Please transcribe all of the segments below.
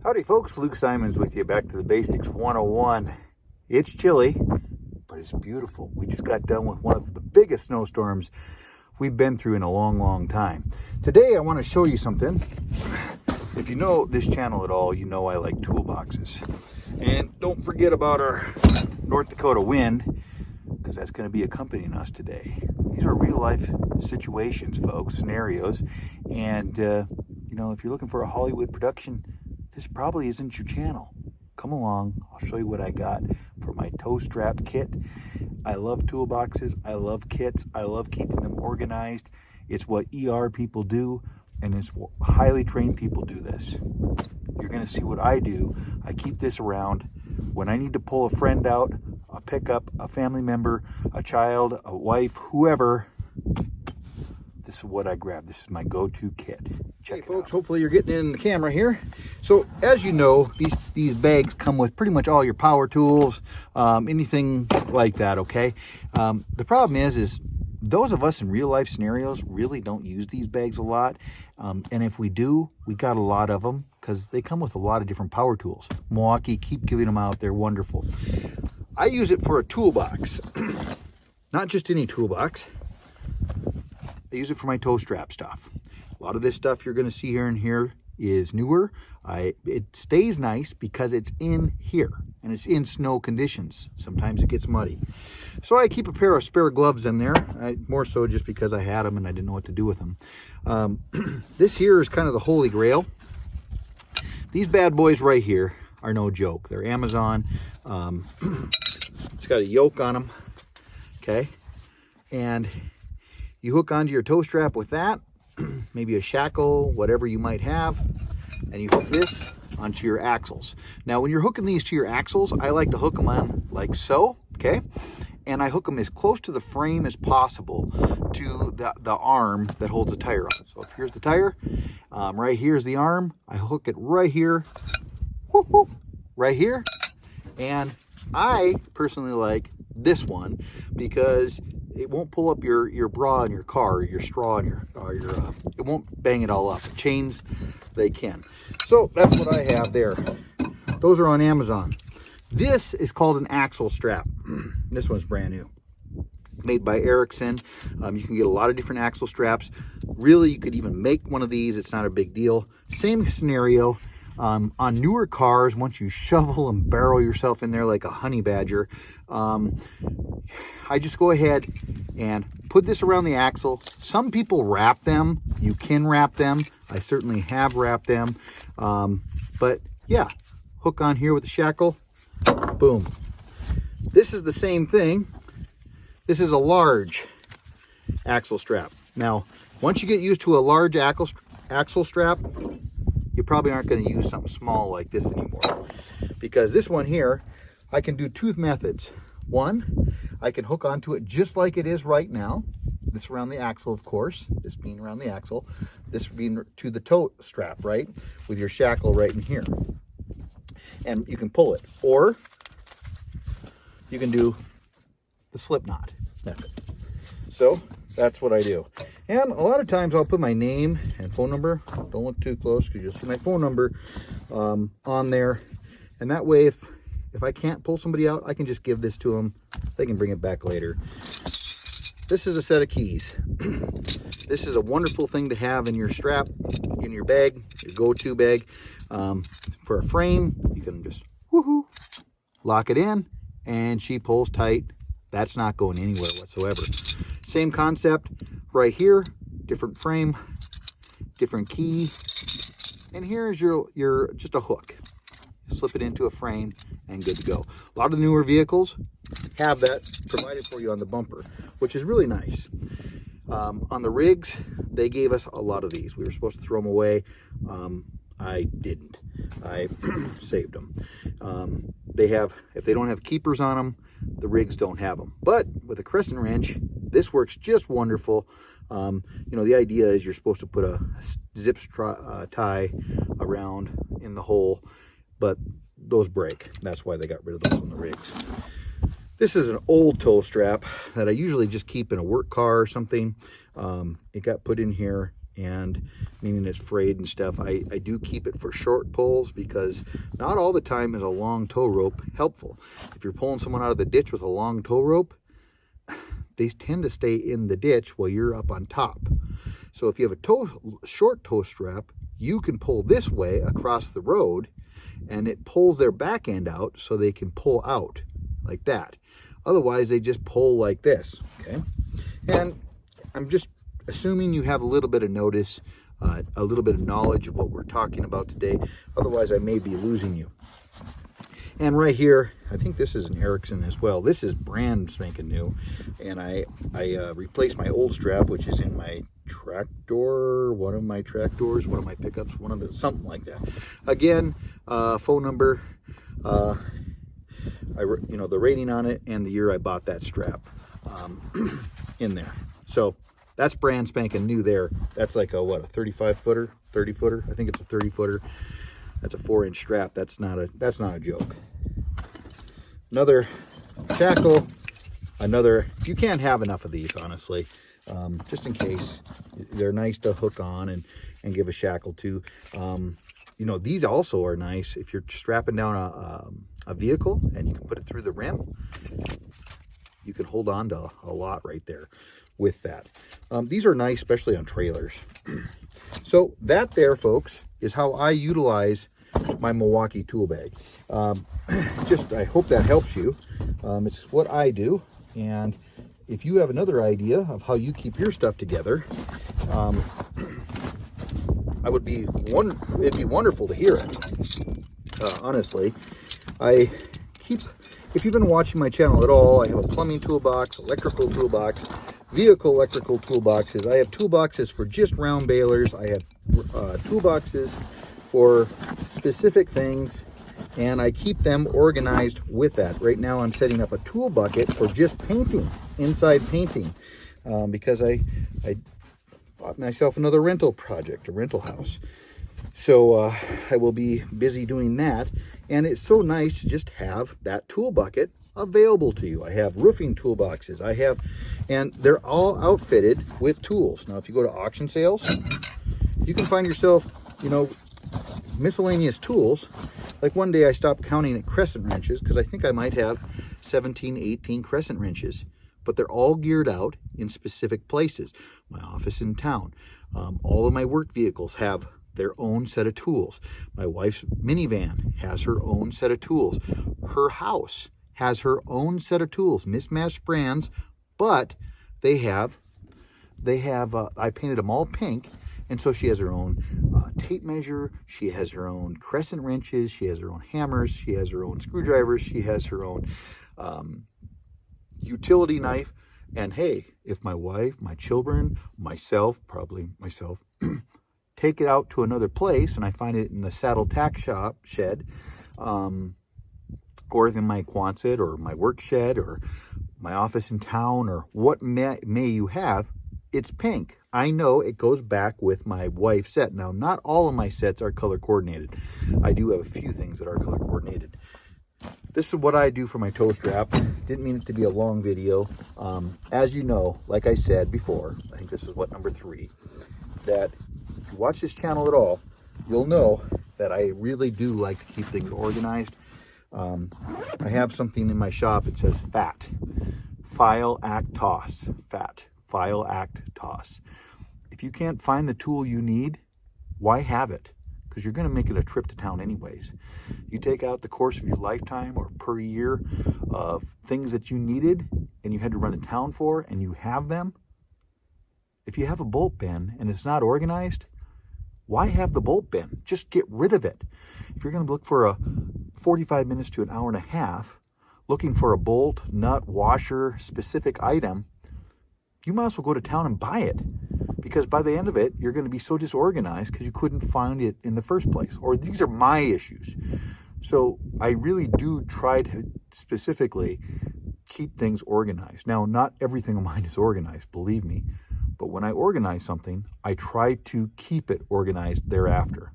Howdy folks, Luke Simons with you, back to the Basics 101. It's chilly, but it's beautiful. We just got done with one of the biggest snowstorms we've been through in a long time. Today I want to show you something. If you know this channel at all, you know I like toolboxes. And don't forget about our North Dakota wind, because that's going to be accompanying us today. These are real life situations, folks, scenarios. And, you know, if you're looking for a Hollywood production, this probably isn't your channel. Come along, I'll show you what I got for my toe strap kit. I love toolboxes, I love kits, I love keeping them organized. It's what ER people do, and it's what highly trained people do this. You're gonna see what I do. I keep this around. When I need to pull a friend out, a pickup, a family member, a child, a wife, whoever, this is what I grab. This is my go-to kit. Check it folks, out. Hopefully you're getting in the camera here. So as you know, these bags come with pretty much all your power tools, anything like that, okay? The problem is those of us in real life scenarios really don't use these bags a lot. And if we do, we got a lot of them because they come with a lot of different power tools. Milwaukee, keep giving them out. They're wonderful. I use it for a toolbox, not just any toolbox. I use it for my toe strap stuff. A lot of this stuff you're going to see here and here is newer. It stays nice because it's in here and it's in snow conditions. Sometimes it gets muddy. So I keep a pair of spare gloves in there, more so just because I had them and I didn't know what to do with them. This here is kind of the holy grail. These bad boys right here are no joke. They're Amazon. It's got a yoke on them, okay? And you hook onto your toe strap with that, maybe a shackle, whatever you might have, and you hook this onto your axles. Now, when you're hooking these to your axles, I like to hook them on like so, okay? And I hook them as close to the frame as possible to the arm that holds the tire on. So if here's the tire, right here's the arm. I hook it right here, whoop, whoop, right here. And I personally like this one because it won't pull up your bra in your car, your straw in your it won't bang it all up. Chains, they can. So that's what I have there. Those are on Amazon. This is called an axle strap. This one's brand new, made by Erickson. You can get a lot of different axle straps. Really, you could even make one of these. It's not a big deal. Same scenario. On newer cars, once you shovel and barrel yourself in there like a honey badger, I just go ahead and put this around the axle. Some people wrap them. You can wrap them. I certainly have wrapped them. But yeah, hook on here with the shackle. Boom. This is the same thing. This is a large axle strap. Now, once you get used to a large axle strap, you probably aren't going to use something small like this anymore, because this one here, I can do two methods. One, I can hook onto it just like it is right now. This around the axle, of course, this being around the axle, this being to the toe strap, right? With your shackle right in here. And you can pull it. Or you can do the slip knot method. So that's what I do. And a lot of times I'll put my name and phone number. Don't look too close because you'll see my phone number on there. And that way, if I can't pull somebody out, I can just give this to them. They can bring it back later. This is a set of keys. This is a wonderful thing to have in your strap, in your bag, your go-to bag. For a frame, you can just woohoo, lock it in, and she pulls tight. That's not going anywhere whatsoever. Same concept right here, different frame, different key. And here's your just a hook. Slip it into a frame and good to go. A lot of the newer vehicles have that provided for you on the bumper, which is really nice. On the rigs, they gave us a lot of these. We were supposed to throw them away. I didn't. I saved them. If they don't have keepers on them, the rigs don't have them. But with a crescent wrench, this works just wonderful. You know, the idea is you're supposed to put a zip tie around in the hole, but those break. That's why they got rid of those on the rigs. This is an old toe strap that I usually just keep in a work car or something. It got put in here and meaning it's frayed and stuff. I do keep it for short pulls because not all the time is a long tow rope helpful. If you're pulling someone out of the ditch with a long tow rope, they tend to stay in the ditch while you're up on top. So if you have a short tow strap, you can pull this way across the road and it pulls their back end out so they can pull out like that. Otherwise, they just pull like this, okay? And I'm just assuming you have a little bit of notice, a little bit of knowledge of what we're talking about today. Otherwise, I may be losing you. And right here, I think this is an Erickson as well. This is brand spanking new. And I replaced my old strap, which is in my tractor, one of my tractors, one of my pickups, something like that. Again, phone number, the rating on it, and the year I bought that strap in there. So that's brand spanking new there. That's like a, what, a 35 footer, 30 footer? I think it's a 30 footer. That's a 4-inch strap. That's not a joke. Another shackle, you can't have enough of these, honestly. Just in case. They're nice to hook on and give a shackle to. These also are nice if you're strapping down a vehicle and you can put it through the rim. You can hold on to a lot right there with that. These are nice, especially on trailers. So that there, folks, is how I utilize my Milwaukee tool bag. I hope that helps you. It's what I do. And if you have another idea of how you keep your stuff together, it'd be wonderful to hear it. Honestly, if you've been watching my channel at all, I have a plumbing toolbox, electrical toolbox, vehicle electrical toolboxes. I have toolboxes for just round balers. I have toolboxes for specific things, and I keep them organized with that. Right now I'm setting up a tool bucket for just painting, inside painting, because I bought myself another rental project, a rental house. So I will be busy doing that, and it's so nice to just have that tool bucket available to you. I have roofing toolboxes, and they're all outfitted with tools. Now if you go to auction sales, you can find yourself, miscellaneous tools. Like one day I stopped counting at crescent wrenches because I think I might have 17, 18 crescent wrenches, but they're all geared out in specific places. My office in town, all of my work vehicles have their own set of tools. My wife's minivan has her own set of tools. Her house has her own set of tools, mismatched brands, but they have I painted them all pink. And so she has her own tape measure, she has her own crescent wrenches, she has her own hammers, she has her own screwdrivers, she has her own utility knife. And hey, if my wife, my children, probably myself, take it out to another place and I find it in the saddle tack shop shed, or in my Quonset or my work shed or my office in town, or what may you have, it's pink. I know it goes back with my wife's set. Now, not all of my sets are color coordinated. I do have a few things that are color coordinated. This is what I do for my toe strap. Didn't mean it to be a long video. As you know, like I said before, I think this is number 3, that if you watch this channel at all, you'll know that I really do like to keep things organized. I have something in my shop. It says FAT, File, Act, Toss. FAT, File, Act, Toss. If you can't find the tool you need, why have it? Because you're going to make it a trip to town anyways. You take out the course of your lifetime or per year of things that you needed and you had to run to town for, and you have them. If you have a bolt bin and it's not organized, why have the bolt bin? Just get rid of it. If you're going to look for a 45 minutes to an hour and a half looking for a bolt, nut, washer, specific item, you might as well go to town and buy it. Because by the end of it, you're going to be so disorganized because you couldn't find it in the first place. Or these are my issues. So I really do try to specifically keep things organized. Now, not everything of mine is organized, believe me. But when I organize something, I try to keep it organized thereafter.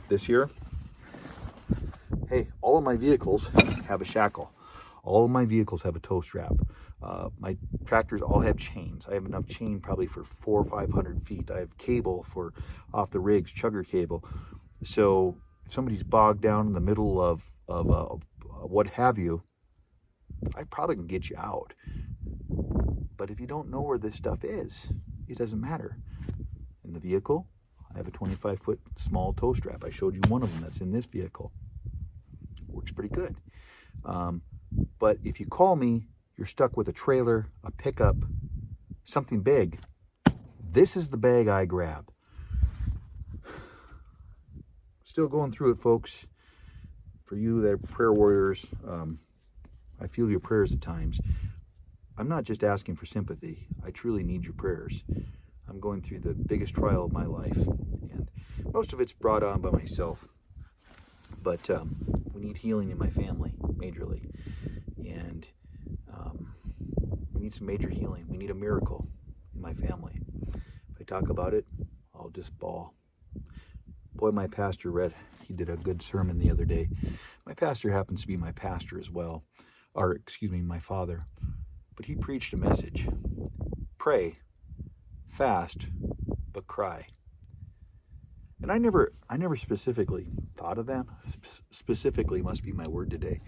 This year, hey, all of my vehicles have a shackle. All of my vehicles have a tow strap. My tractors all have chains. I have enough chain probably for 400 or 500 feet. I have cable for off the rigs, chugger cable. So if somebody's bogged down in the middle of what have you, I probably can get you out. But if you don't know where this stuff is, it doesn't matter. In the vehicle, I have a 25-foot small tow strap. I showed you one of them that's in this vehicle. Works pretty good. But if you call me, you're stuck with a trailer, a pickup, something big. This is the bag I grab. Still going through it, folks. For you, that prayer warriors, I feel your prayers at times. I'm not just asking for sympathy. I truly need your prayers. I'm going through the biggest trial of my life, and most of it's brought on by myself. But we need healing in my family, majorly. And we need some major healing. We need a miracle in my family. If I talk about it, I'll just bawl. Boy, my pastor he did a good sermon the other day. My pastor happens to be my pastor as well, or excuse me, my father. But he preached a message. Pray, fast, but cry. And I never specifically thought of that. Specifically must be my word today.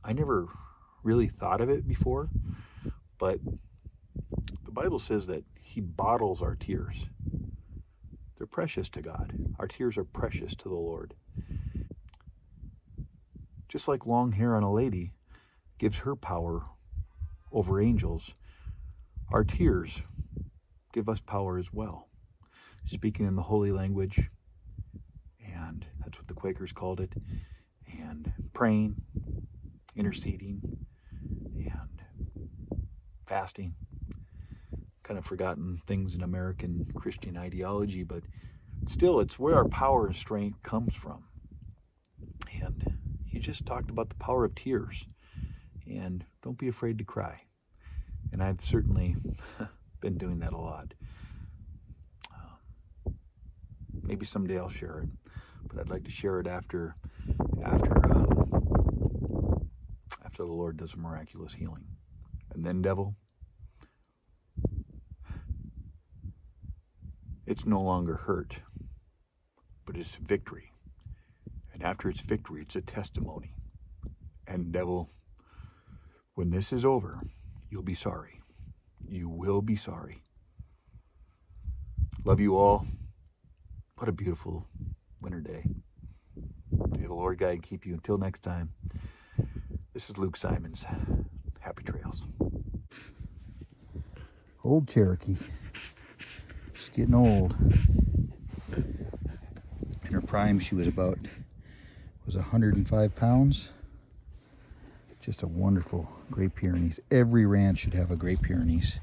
I never really thought of it before, but the Bible says that he bottles our tears. They're precious to God. Our tears are precious to the Lord. Just like long hair on a lady gives her power over angels, our tears give us power as well. Speaking in the holy language, and that's what the Quakers called it, and praying, interceding, and fasting. Kind of forgotten things in American Christian ideology, but still, it's where our power and strength comes from. And he just talked about the power of tears, and don't be afraid to cry. And I've certainly been doing that a lot. Maybe someday I'll share it, but I'd like to share it after the Lord does a miraculous healing. And then, devil, it's no longer hurt, but it's victory. And after it's victory, it's a testimony. And devil, when this is over, you'll be sorry. You will be sorry. Love you all. What a beautiful winter day. May the Lord guide and keep you. Until next time, this is Luke Simons. Happy trails. Old Cherokee. She's getting old. In her prime, she was 105 pounds. Just a wonderful Great Pyrenees. Every ranch should have a Great Pyrenees.